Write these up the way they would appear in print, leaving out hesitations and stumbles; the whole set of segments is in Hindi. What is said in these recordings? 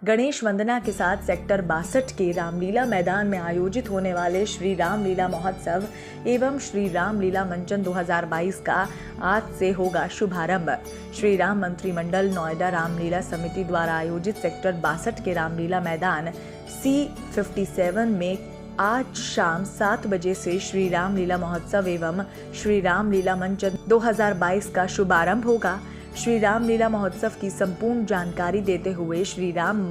गणेश वंदना के साथ सेक्टर 62 के रामलीला मैदान में आयोजित होने वाले श्री रामलीला महोत्सव एवं श्री रामलीला मंचन 2022 का आज से होगा शुभारंभ। श्री राम मंत्रिमंडल नोएडा रामलीला समिति द्वारा आयोजित सेक्टर 62 के रामलीला मैदान C57 में आज शाम 7 बजे से श्री रामलीला महोत्सव एवं श्री रामलीला मंचन 2022 का शुभारंभ होगा। श्री रामलीला महोत्सव की संपूर्ण जानकारी देते हुए श्री राम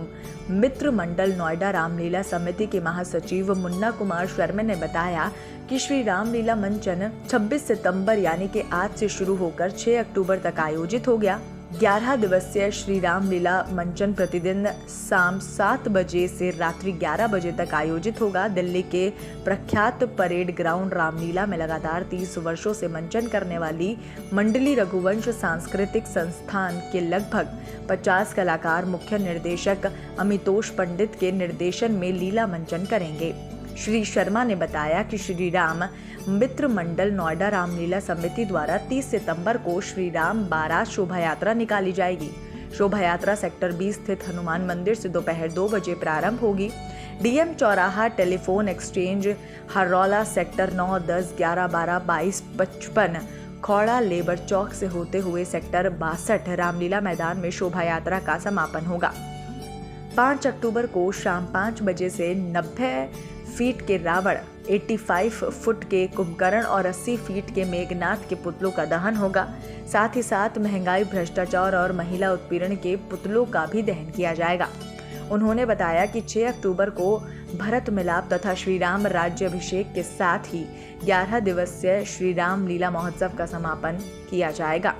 मित्र मंडल नोएडा रामलीला समिति के महासचिव मुन्ना कुमार शर्मा ने बताया कि श्री रामलीला मंचन 26 सितंबर यानी कि आज से शुरू होकर 6 अक्टूबर तक आयोजित हो गया। 11 दिवसीय श्री रामलीला मंचन प्रतिदिन शाम 7 बजे से रात्रि 11 बजे तक आयोजित होगा। दिल्ली के प्रख्यात परेड ग्राउंड रामलीला में लगातार 30 वर्षों से मंचन करने वाली मंडली रघुवंश सांस्कृतिक संस्थान के लगभग 50 कलाकार मुख्य निर्देशक अमितोष पंडित के निर्देशन में लीला मंचन करेंगे। श्री शर्मा ने बताया कि श्री राम मित्र मंडल नोएडा रामलीला समिति द्वारा 30 सितंबर को श्री राम बारात शोभा यात्रा निकाली जाएगी। शोभा यात्रा सेक्टर 20 स्थित हनुमान मंदिर से दोपहर 2 बजे प्रारंभ होगी। डीएम चौराहा, telephone exchange, Haraula, sector 9, 10, 11, 12, 22, 55, Khora, labour chowk से होते हुए सेक्टर 62 रामलीला मैदान में शोभा यात्रा का समापन होगा। 5 अक्टूबर को शाम 5 बजे से 90 फीट के रावण, 85 फुट के कुंभकर्ण और 80 फीट के मेघनाथ के पुतलों का दहन होगा। साथ ही साथ महंगाई, भ्रष्टाचार और महिला उत्पीड़न के पुतलों का भी दहन किया जाएगा। उन्होंने बताया कि 6 अक्टूबर को भरत मिलाप तथा श्री राम राज्याभिषेक के साथ ही 11 दिवसीय श्री राम लीला महोत्सव का समापन किया जाएगा।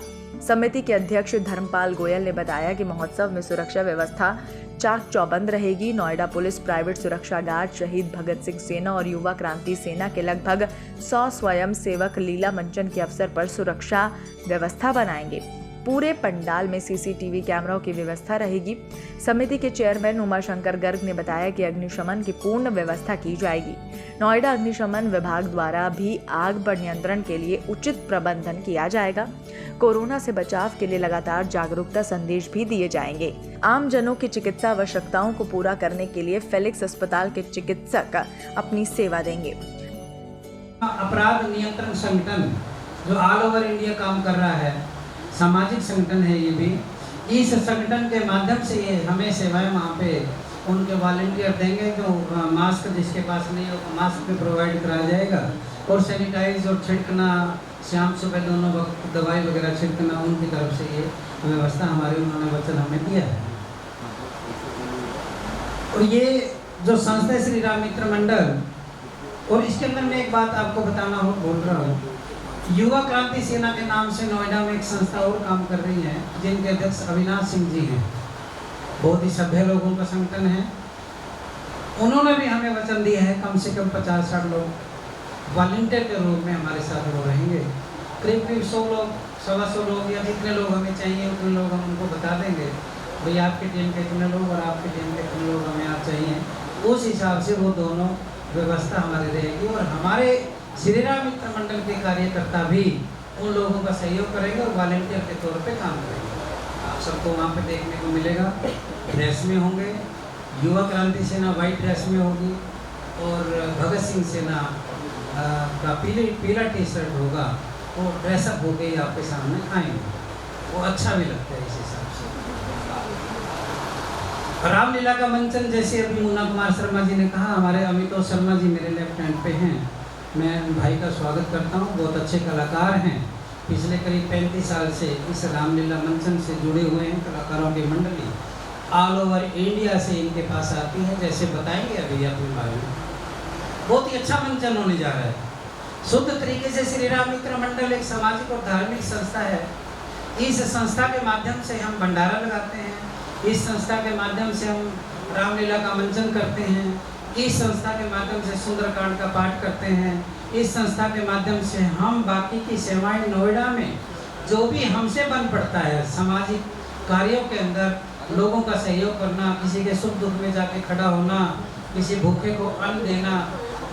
समिति के अध्यक्ष धर्मपाल गोयल ने बताया कि महोत्सव में सुरक्षा व्यवस्था चाक चौबंद रहेगी। नोएडा पुलिस, प्राइवेट सुरक्षा गार्ड, शहीद भगत सिंह सेना और युवा क्रांति सेना के लगभग 100 स्वयं सेवक लीला मंचन के अवसर पर सुरक्षा व्यवस्था बनाएंगे। पूरे पंडाल में सीसीटीवी कैमरों की व्यवस्था रहेगी। समिति के चेयरमैन उमाशंकर गर्ग ने बताया कि अग्निशमन की पूर्ण व्यवस्था की जाएगी। नोएडा अग्निशमन विभाग द्वारा भी आग पर नियंत्रण के लिए उचित प्रबंधन किया जाएगा। कोरोना से बचाव के लिए लगातार जागरूकता संदेश भी दिए जाएंगे। आम जनों की चिकित्सा आवश्यकताओं को पूरा करने के लिए फेलिक्स अस्पताल के चिकित्सक अपनी सेवा देंगे। अपराध नियंत्रण संगठन जो ऑल ओवर इंडिया काम कर रहा है, सामाजिक संगठन है ये भी। इस संगठन के माध्यम से ये हमें सेवाएं वहाँ पे उनके वॉलंटियर देंगे। जो मास्क जिसके पास नहीं हो मास्क भी प्रोवाइड कराया जाएगा और सैनिटाइज और छिड़कना, शाम सुबह दोनों वक्त दवाई वगैरह छिड़कना, उनकी तरफ से ये व्यवस्था हमारी उन्होंने वचन हमें दिया है। और ये जो संस्था है श्री राम मित्र मंडल, और इसके अंदर मैं एक बात आपको बताना बोल रहा हूँ। युवा क्रांति सेना के नाम से नोएडा में एक संस्था और काम कर रही है जिनके अध्यक्ष अविनाश सिंह जी हैं। बहुत ही सभ्य लोगों का संगठन है। उन्होंने भी हमें वचन दिया है कम से कम 50-60 लोग वॉलंटियर के रूप में हमारे साथ वो रहेंगे। करीब 100 लोग, 125 लोग या जितने लोग हमें चाहिए उतने लोग हम उनको बता देंगे भाई आपकी टीम के इतने लोग और आपकी टीम के इतने लोग हमें आप चाहिए। उस हिसाब से वो दोनों व्यवस्था हमारी रहेगी और हमारे श्री राम मित्र मंडल के कार्यकर्ता भी उन लोगों का सहयोग करेंगे और वॉलंटियर के तौर पे काम करेंगे। आप सबको वहाँ पे देखने को मिलेगा। ड्रेस में होंगे, युवा क्रांति सेना वाइट ड्रेस में होगी और भगत सिंह सेना का पीला टी शर्ट होगा। वो ड्रेसअप होके ही आपके सामने आएंगे। वो अच्छा भी लगता है इस हिसाब से। रामलीला का मंचन जैसे अभी मुन्ना कुमार शर्मा जी ने कहा, हमारे अमितोष शर्मा जी मेरे लेफ्ट हैंड पे हैं। मैं भाई का स्वागत करता हूँ। बहुत अच्छे कलाकार हैं। पिछले करीब 35 साल से इस रामलीला मंचन से जुड़े हुए हैं। कलाकारों की मंडली ऑल ओवर इंडिया से इनके पास आती है। जैसे बताएंगे अभी अपने बारे में, बहुत ही अच्छा मंचन होने जा रहा है। शुद्ध तरीके से श्री राम मित्र मंडल एक सामाजिक और धार्मिक संस्था है। इस संस्था के माध्यम से हम भंडारा लगाते हैं। इस संस्था के माध्यम से हम रामलीला का मंचन करते हैं। इस संस्था के माध्यम से सुंदरकांड का पाठ करते हैं। इस संस्था के माध्यम से हम बाकी की सेवाएं नोएडा में जो भी हमसे बन पड़ता है, सामाजिक कार्यों के अंदर लोगों का सहयोग करना, किसी के सुख दुख में जाके खड़ा होना, किसी भूखे को अन्न देना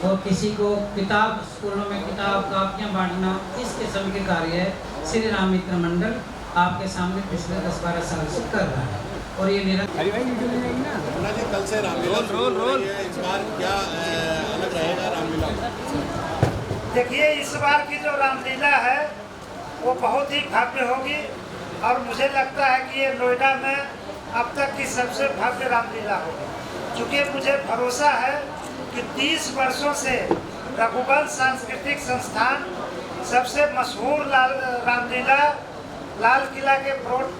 और किसी को किताब, स्कूलों में किताब कापियाँ बांटना, इस किस्म के कार्य श्री राम मित्र मंडल आपके सामने पिछले 10-12 साल से कर रहा है। और ये निरंतर रोल इस बार क्या अलग रहेगा रामलीला? देखिए, इस बार की जो रामलीला है वो बहुत ही भव्य होगी और मुझे लगता है कि ये नोएडा में अब तक की सबसे भव्य रामलीला होगी, क्योंकि मुझे भरोसा है कि 30 वर्षों से रघुवंश सांस्कृतिक संस्थान सबसे मशहूर रामलीला लाल किला के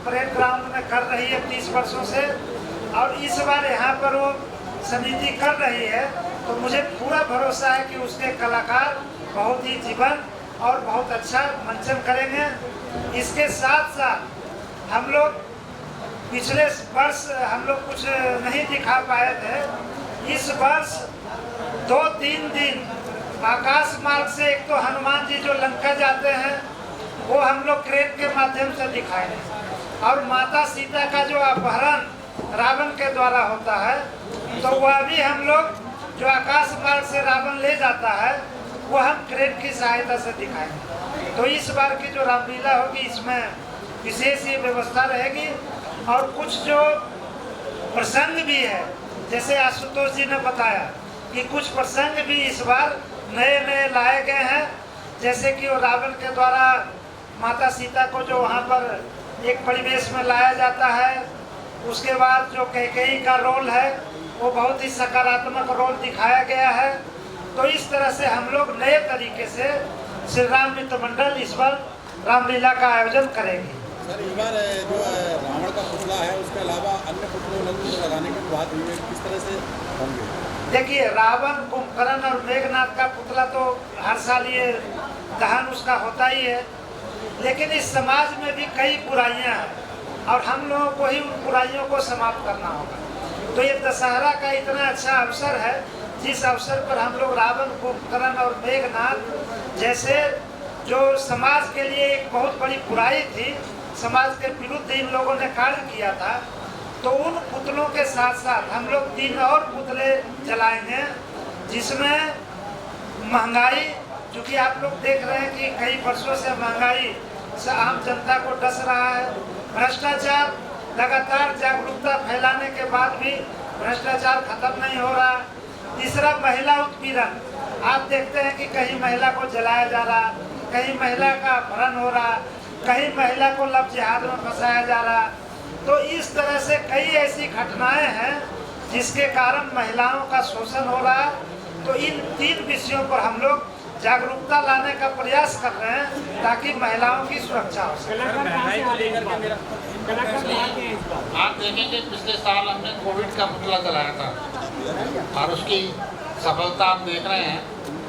परेड ग्राउंड में कर रही है 30 वर्षों से, और इस बार यहाँ पर वो समिति कर रही है। तो मुझे पूरा भरोसा है कि उसके कलाकार बहुत ही जीवंत और बहुत अच्छा मंचन करेंगे। इसके साथ साथ हम लोग पिछले वर्ष हम लोग कुछ नहीं दिखा पाए थे, इस वर्ष 2-3 दिन आकाश मार्ग से एक तो हनुमान जी जो लंका जाते हैं वो हम लोग क्रेन के माध्यम से दिखाएंगे, और माता सीता का जो अपहरण रावण के द्वारा होता है तो वह भी हम लोग जो आकाश मार्ग से रावण ले जाता है वो हम क्रेन की सहायता से दिखाएंगे। तो इस बार की जो रामलीला होगी इसमें विशेष ये व्यवस्था रहेगी, और कुछ जो प्रसंग भी है, जैसे आशुतोष जी ने बताया कि कुछ प्रसंग भी इस बार नए नए लाए गए हैं, जैसे कि वो रावण के द्वारा माता सीता को जो वहाँ पर एक परिवेश में लाया जाता है, उसके बाद जो कैकेयी का रोल है वो बहुत ही सकारात्मक रोल दिखाया गया है। तो इस तरह से हम लोग नए तरीके से श्री राम मित्र मंडल इस बार रामलीला का आयोजन करेंगे। सर, इस बार जो रावण का पुतला है उसके अलावा अन्य पुतलों को लगाने की बात हुई है, किस तरह से होंगे? देखिए, रावण, कुंभकर्ण और मेघनाथ का पुतला तो हर साल ये दहन उसका होता ही है, लेकिन इस समाज में भी कई बुराइयां हैं और हम लोगों को ही उन बुराइयों को समाप्त करना होगा। तो ये दशहरा का इतना अच्छा अवसर है जिस अवसर पर हम लोग रावण, कुंभकर्ण और मेघनाथ जैसे जो समाज के लिए एक बहुत बड़ी बुराई थी, समाज के विरुद्ध इन लोगों ने कार्य किया था, तो उन पुतलों के साथ साथ हम लोग 3 और पुतले जलाएंगे, जिसमें महंगाई, क्योंकि आप लोग देख रहे हैं कि कई वर्षों से महंगाई से आम जनता को डस रहा है, भ्रष्टाचार लगातार जागरूकता फैलाने के बाद भी भ्रष्टाचार खत्म नहीं हो रहा। तीसरा, महिला उत्पीड़न, आप देखते हैं कि कहीं महिला को जलाया जा रहा, कहीं महिला का अपहरण हो रहा, कहीं महिला को लव जिहाद में फंसाया जा रहा। तो इस तरह से कई ऐसी घटनाएं हैं जिसके कारण महिलाओं का शोषण हो रहा है। तो इन 3 विषयों पर हम लोग जागरूकता लाने का प्रयास कर रहे हैं ताकि महिलाओं की सुरक्षा हो सके। आप देखेंगे पिछले साल हमने कोविड का पुतला जलाया था और उसकी सफलता आप देख रहे हैं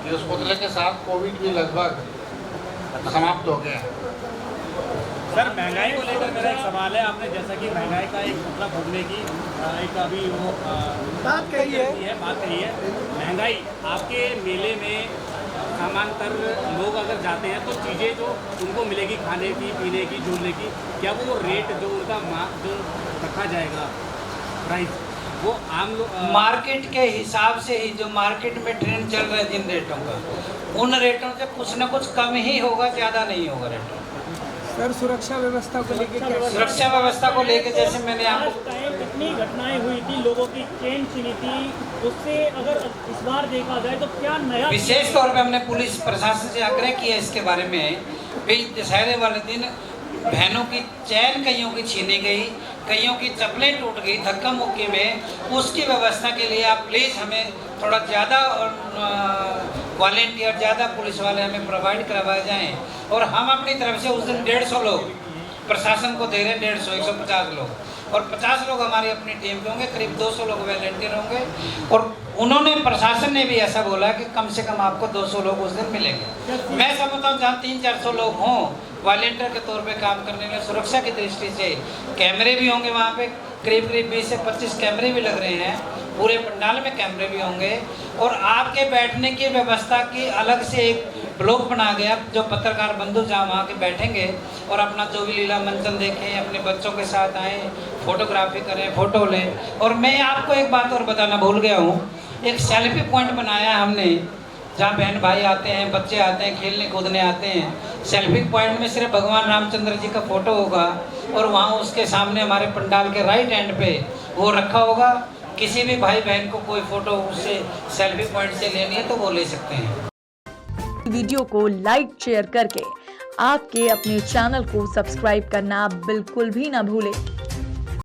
कि उस पुतले के साथ कोविड भी लगभग समाप्त हो गया है। सर, महंगाई को लेकर मेरा एक सवाल है। आपने जैसा कि महंगाई का एक पुतला भोगने की एक अभी वो बात कही है, महंगाई आपके मेले में समानांतर लोग अगर जाते हैं तो चीज़ें जो उनको मिलेगी खाने की, पीने की, झूलने की, क्या वो रेट जो उनका जो रखा जाएगा प्राइस, वो आम लोग मार्केट के हिसाब से ही, जो मार्केट में ट्रेंड चल रहा है जिन रेटों का, उन रेटों से कुछ न कुछ कम ही होगा, ज़्यादा नहीं होगा रेट। सर, सुरक्षा व्यवस्था को लेकर क्या? सुरक्षा व्यवस्था को लेकर जैसे मैंने आपको कितनी घटनाएं हुई थी, लोगों की चेन छिनी थी, उससे अगर इस बार देखा जाए तो क्या नया? विशेष तौर पे हमने पुलिस प्रशासन से आग्रह किया इसके बारे में। भाई दशहरे वाले दिन बहनों की चैन कईयों की छीनी गई, कईयों की चप्पलें टूट गई धक्का मुक्की में, उसकी व्यवस्था के लिए आप प्लीज़ हमें थोड़ा ज़्यादा वॉलेंटियर, ज़्यादा पुलिस वाले हमें प्रोवाइड करवाए जाएं। और हम अपनी तरफ से उस दिन 150 लोग प्रशासन को दे रहे हैं, 150 लोग, और 50 लोग हमारी अपनी टीम के होंगे, करीब 200 लोग वॉलेंटियर होंगे। और उन्होंने, प्रशासन ने भी ऐसा बोला कि कम से कम आपको 200 लोग उस दिन मिलेंगे। मैं समझता हूँ जहाँ 300-400 लोग हों वॉलेंटियर के तौर पे काम करने में, सुरक्षा की दृष्टि से कैमरे भी होंगे वहाँ पे, करीब 20 से 25 कैमरे भी लग रहे हैं, पूरे पंडाल में कैमरे भी होंगे। और आपके बैठने की व्यवस्था की अलग से एक ब्लॉक बना गया, जो पत्रकार बंधु जहाँ वहाँ के बैठेंगे और अपना जो भी लीला मंचन देखें, अपने बच्चों के साथ आएँ, फोटोग्राफी करें, फ़ोटो लें। और मैं आपको एक बात और बताना भूल गया हूँ, एक सेल्फी पॉइंट बनाया हमने, जहाँ बहन भाई आते हैं, बच्चे आते हैं, खेलने कूदने आते हैं। सेल्फी पॉइंट में सिर्फ भगवान रामचंद्र जी का फ़ोटो होगा और वहाँ उसके सामने हमारे पंडाल के राइट एंड पे वो रखा होगा। किसी भी भाई बहन को कोई फोटो उससे सेल्फी पॉइंट से लेनी है तो वो ले सकते हैं। वीडियो को लाइक शेयर करके आपके अपने चैनल को सब्सक्राइब करना बिल्कुल भी ना भूलें।